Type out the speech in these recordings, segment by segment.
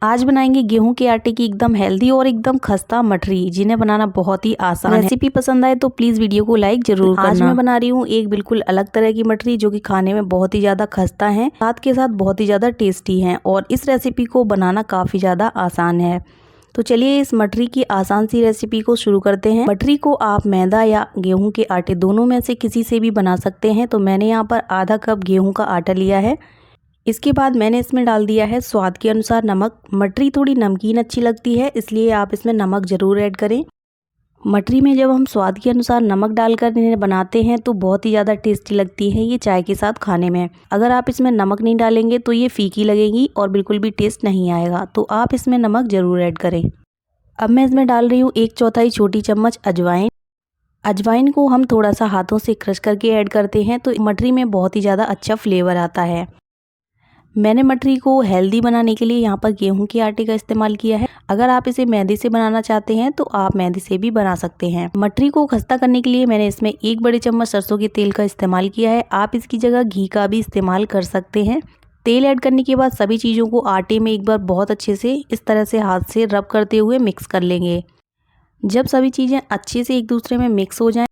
आज बनाएंगे गेहूं के आटे की एकदम हेल्दी और एकदम खस्ता मठरी, जिन्हें बनाना बहुत ही आसान है। रेसिपी पसंद आए तो प्लीज वीडियो को लाइक जरूर करना। आज मैं बना रही हूँ एक बिल्कुल अलग तरह की मठरी, जो कि खाने में बहुत ही ज्यादा खस्ता है, साथ के साथ बहुत ही ज्यादा टेस्टी है। और इस रेसिपी को बनाना काफी ज्यादा आसान है। तो चलिए इस मठरी की आसान सी रेसिपी को शुरू करते हैं। मठरी को आप मैदा या गेहूं के आटे दोनों में से किसी से भी बना सकते हैं। तो मैंने यहाँ पर आधा कप गेहूं का आटा लिया है। इसके बाद मैंने इसमें डाल दिया है स्वाद के अनुसार नमक। मठरी थोड़ी नमकीन अच्छी लगती है, इसलिए आप इसमें नमक ज़रूर ऐड करें। मठरी में जब हम स्वाद के अनुसार नमक डालकर इन्हें बनाते हैं तो बहुत ही ज़्यादा टेस्टी लगती है ये चाय के साथ खाने में। अगर आप इसमें नमक नहीं डालेंगे तो ये फीकी लगेगी और बिल्कुल भी टेस्ट नहीं आएगा, तो आप इसमें नमक ज़रूर ऐड करें। अब मैं इसमें डाल रही हूँ 1/4 छोटी चम्मच अजवाइन। अजवाइन को हम थोड़ा सा हाथों से क्रश करके ऐड करते हैं तो मठरी में बहुत ही ज़्यादा अच्छा फ्लेवर आता है। मैंने मठरी को हेल्दी बनाने के लिए यहाँ पर गेहूं के आटे का इस्तेमाल किया है। अगर आप इसे मैदे से बनाना चाहते हैं तो आप मैदे से भी बना सकते हैं। मठरी को खस्ता करने के लिए मैंने इसमें 1 बड़े चम्मच सरसों के तेल का इस्तेमाल किया है। आप इसकी जगह घी का भी इस्तेमाल कर सकते हैं। तेल ऐड करने के बाद सभी चीज़ों को आटे में एक बार बहुत अच्छे से इस तरह से हाथ से रब करते हुए मिक्स कर लेंगे। जब सभी चीज़ें अच्छे से एक दूसरे में मिक्स हो जाएं,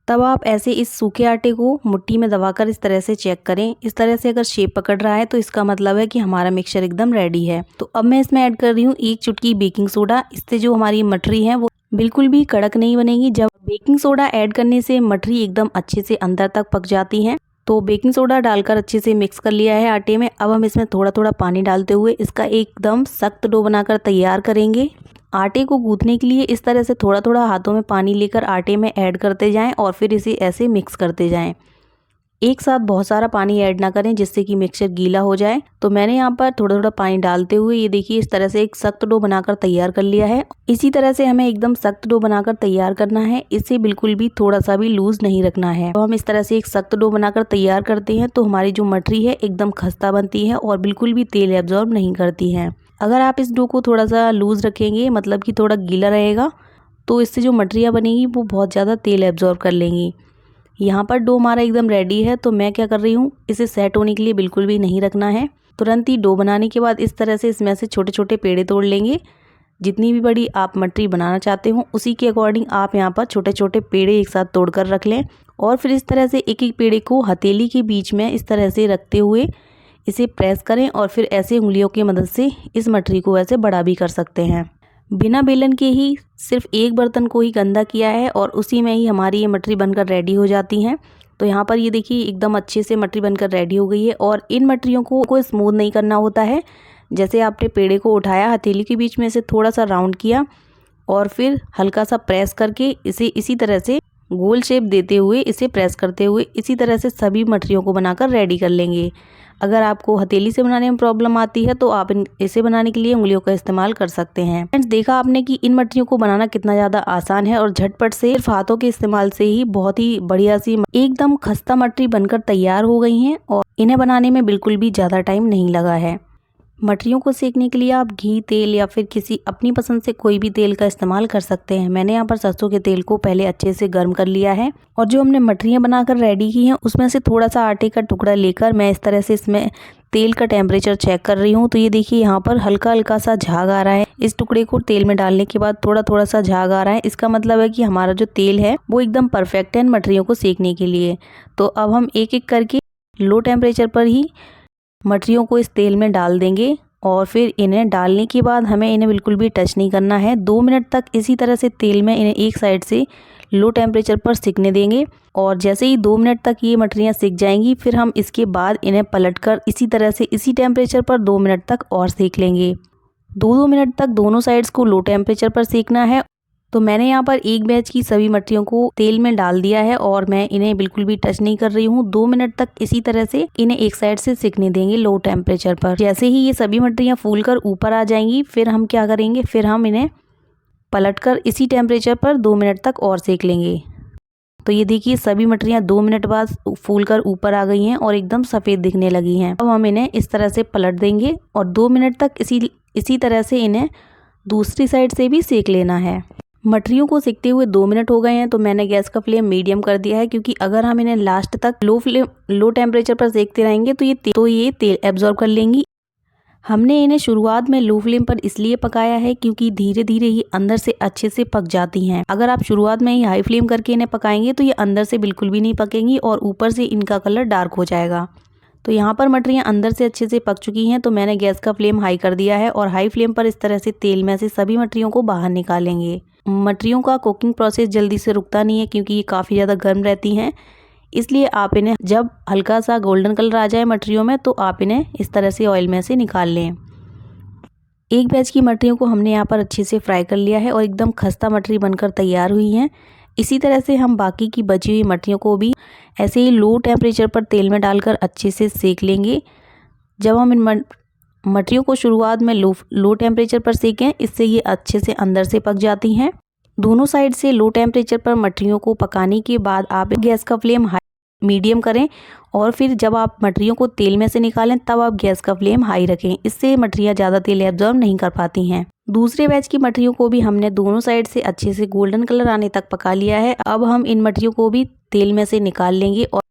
तब आप ऐसे इस सूखे आटे को मुट्ठी में दबाकर इस तरह से चेक करें। इस तरह से अगर शेप पकड़ रहा है तो इसका मतलब है कि हमारा मिक्सचर एकदम रेडी है। तो अब मैं इसमें ऐड कर रही हूँ 1 चुटकी बेकिंग सोडा। इससे जो हमारी मठरी है वो बिल्कुल भी कड़क नहीं बनेगी। जब बेकिंग सोडा ऐड करने से मठरी एकदम अच्छे से अंदर तक पक जाती है। तो बेकिंग सोडा डालकर अच्छे से मिक्स कर लिया है आटे में। अब हम इसमें थोड़ा थोड़ा पानी डालते हुए इसका एकदम सख्त डो बनाकर तैयार करेंगे। आटे को गूंथने के लिए इस तरह से थोड़ा थोड़ा हाथों में पानी लेकर आटे में ऐड करते जाएं और फिर इसे ऐसे मिक्स करते जाएं। एक साथ बहुत सारा पानी ऐड ना करें जिससे कि मिक्सचर गीला हो जाए। तो मैंने यहाँ पर थोड़ा थोड़ा पानी डालते हुए ये देखिए इस तरह से एक सख्त डो बनाकर तैयार कर लिया है। इसी तरह से हमें एकदम सख्त डो बनाकर तैयार करना है। इसे बिल्कुल भी थोड़ा सा भी लूज नहीं रखना है। तो हम इस तरह से एक सख्त डो बनाकर तैयार करते हैं तो हमारी जो मठरी है एकदम खस्ता बनती है और बिल्कुल भी तेल एब्जॉर्ब नहीं करती है। अगर आप इस डो को थोड़ा सा लूज रखेंगे, मतलब कि थोड़ा गीला रहेगा, तो इससे जो मठरियाँ बनेगी वो बहुत ज़्यादा तेल एब्जॉर्ब कर लेंगी। यहाँ पर डो हमारा एकदम रेडी है। तो मैं क्या कर रही हूँ, इसे सेट होने के लिए बिल्कुल भी नहीं रखना है। तुरंत ही डो बनाने के बाद इस तरह से इसमें से छोटे छोटे पेड़े तोड़ लेंगे। जितनी भी बड़ी आप मठरी बनाना चाहते हो उसी के अकॉर्डिंग आप यहाँ पर छोटे छोटे पेड़े एक साथ तोड़ कर रख लें। और फिर इस तरह से एक एक पेड़े को हथेली के बीच में इस तरह से रखते हुए इसे प्रेस करें और फिर ऐसे उंगलियों की मदद से इस मठरी को ऐसे बड़ा भी कर सकते हैं। बिना बेलन के ही सिर्फ एक बर्तन को ही गंदा किया है और उसी में ही हमारी ये मठरी बनकर रेडी हो जाती हैं। तो यहाँ पर ये देखिए एकदम अच्छे से मठरी बनकर रेडी हो गई है। और इन मठरियों को स्मूथ नहीं करना होता है। जैसे आपने पेड़े को उठाया, हथेली के बीच में से थोड़ा सा राउंड किया और फिर हल्का सा प्रेस करके इसे इसी तरह से गोल शेप देते हुए इसे प्रेस करते हुए इसी तरह से सभी मठरियों को बनाकर रेडी कर लेंगे। अगर आपको हथेली से बनाने में प्रॉब्लम आती है तो आप इसे बनाने के लिए उंगलियों का इस्तेमाल कर सकते हैं। फ्रेंड्स, देखा आपने कि इन मठरियों को बनाना कितना ज़्यादा आसान है और झटपट से सिर्फ हाथों के इस्तेमाल से ही बहुत ही बढ़िया सी एकदम खस्ता मठरी बनकर तैयार हो गई हैं और इन्हें बनाने में बिल्कुल भी ज़्यादा टाइम नहीं लगा है। मठरियों को सेकने के लिए आप घी, तेल या फिर किसी अपनी पसंद से कोई भी तेल का इस्तेमाल कर सकते हैं। मैंने यहाँ पर सरसों के तेल को पहले अच्छे से गर्म कर लिया है और जो हमने मठरियाँ बनाकर रेडी की हैं उसमें से थोड़ा सा आटे का टुकड़ा लेकर मैं इस तरह से इसमें तेल का टेम्परेचर चेक कर रही हूँ। तो ये देखिए यहाँ पर हल्का हल्का सा झाग आ रहा है। इस टुकड़े को तेल में डालने के बाद थोड़ा थोड़ा सा झाग आ रहा है। इसका मतलब है कि हमारा जो तेल है वो एकदम परफेक्ट है इन मठरियों को सेकने के लिए। तो अब हम एक एक करके लो टेम्परेचर पर ही मठरियों को इस तेल में डाल देंगे और फिर इन्हें डालने के बाद हमें इन्हें बिल्कुल भी टच नहीं करना है। 2 मिनट तक इसी तरह से तेल में इन्हें एक साइड से लो टेम्परेचर पर सिकने देंगे। और जैसे ही 2 मिनट तक ये मठरियाँ सिक जाएंगी फिर हम इसके बाद इन्हें पलटकर इसी तरह से इसी टेम्परेचर पर 2 मिनट तक और सेक लेंगे। 2-2 मिनट तक दोनों साइड्स को लो टेम्परेचर पर सेकना है। तो मैंने यहाँ पर एक बैच की सभी मठरियों को तेल में डाल दिया है और मैं इन्हें बिल्कुल भी टच नहीं कर रही हूँ। 2 मिनट तक इसी तरह से इन्हें एक साइड से सिकने देंगे लो टेम्परेचर पर। जैसे ही ये सभी मठरियाँ फूलकर ऊपर आ जाएंगी फिर हम क्या करेंगे, फिर हम इन्हें पलटकर इसी टेम्परेचर पर 2 मिनट तक और सेक लेंगे। तो ये देखिए सभी मठरियाँ 2 मिनट बाद फूलकर ऊपर आ गई हैं और एकदम सफ़ेद दिखने लगी हैं। अब हम इन्हें इस तरह से पलट देंगे और 2 मिनट तक इसी तरह से इन्हें दूसरी साइड से भी सेक लेना है। मठरियों को सेकते हुए 2 मिनट हो गए हैं तो मैंने गैस का फ्लेम मीडियम कर दिया है, क्योंकि अगर हम इन्हें लास्ट तक लो टेम्परेचर पर सेकते रहेंगे तो ये तेल एब्जॉर्ब कर लेंगी। हमने इन्हें शुरुआत में लो फ्लेम पर इसलिए पकाया है क्योंकि धीरे धीरे ही अंदर से अच्छे से पक जाती हैं। अगर आप शुरुआत में ही हाई फ्लेम करके इन्हें पकाएंगे तो ये अंदर से बिल्कुल भी नहीं पकेंगी और ऊपर से इनका कलर डार्क हो जाएगा। तो यहाँ पर मटरियाँ अंदर से अच्छे से पक चुकी हैं, तो मैंने गैस का फ्लेम हाई कर दिया है और हाई फ्लेम पर इस तरह से तेल में से सभी मटरियों को बाहर निकालेंगे। मटरियों का कुकिंग प्रोसेस जल्दी से रुकता नहीं है क्योंकि ये काफ़ी ज़्यादा गर्म रहती हैं, इसलिए आप इन्हें जब हल्का सा गोल्डन कलर आ जाए मटरियों में तो आप इन्हें इस तरह से ऑयल में से निकाल लें। एक बैच की मटरियों को हमने यहाँ पर अच्छे से फ्राई कर लिया है और एकदम खस्ता मटरी बनकर तैयार हुई हैं। इसी तरह से हम बाकी की बची हुई मटरियों को भी ऐसे ही लो टेम्परेचर पर तेल में डालकर अच्छे से सेक लेंगे। जब हम इन मटरियों को शुरुआत में लो टेम्परेचर पर सेकें, इससे ये अच्छे से अंदर से पक जाती हैं। दोनों साइड से लो टेम्परेचर पर मटरियों को पकाने के बाद आप गैस का फ्लेम मीडियम करें और फिर जब आप मटरियों को तेल में से निकालें तब आप गैस का फ्लेम हाई रखें। इससे मटरियाँ ज़्यादा तेल एब्जॉर्ब नहीं कर पाती हैं। दूसरे बैच की मटरियों को भी हमने दोनों साइड से अच्छे से गोल्डन कलर आने तक पका लिया है। अब हम इन मटरियों को भी तेल में से निकाल लेंगे और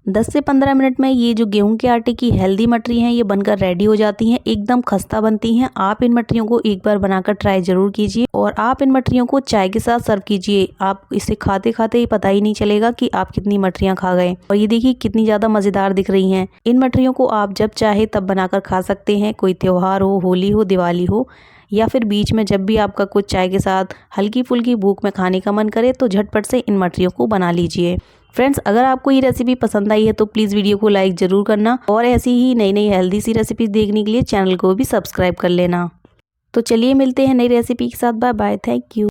10 से 15 मिनट में ये जो गेहूं के आटे की हेल्दी मटरी हैं ये बनकर रेडी हो जाती हैं, एकदम खस्ता बनती हैं। आप इन मटरियों को एक बार बनाकर ट्राई जरूर कीजिए और आप इन मटरियों को चाय के साथ सर्व कीजिए। आप इसे खाते खाते ही पता ही नहीं चलेगा कि आप कितनी मटरियां खा गए। और ये देखिए कितनी ज़्यादा मज़ेदार दिख रही हैं। इन मटरियों को आप जब चाहे तब बनाकर खा सकते हैं, कोई त्यौहार हो, होली हो, दिवाली हो, या फिर बीच में जब भी आपका कुछ चाय के साथ हल्की फुल्की भूख में खाने का मन करे तो झटपट से इन मटरियों को बना लीजिए। फ्रेंड्स, अगर आपको ये रेसिपी पसंद आई है तो प्लीज़ वीडियो को लाइक ज़रूर करना और ऐसी ही नई नई हेल्दी सी रेसिपीज़ देखने के लिए चैनल को भी सब्सक्राइब कर लेना। तो चलिए मिलते हैं नई रेसिपी के साथ। Bye bye, thank you.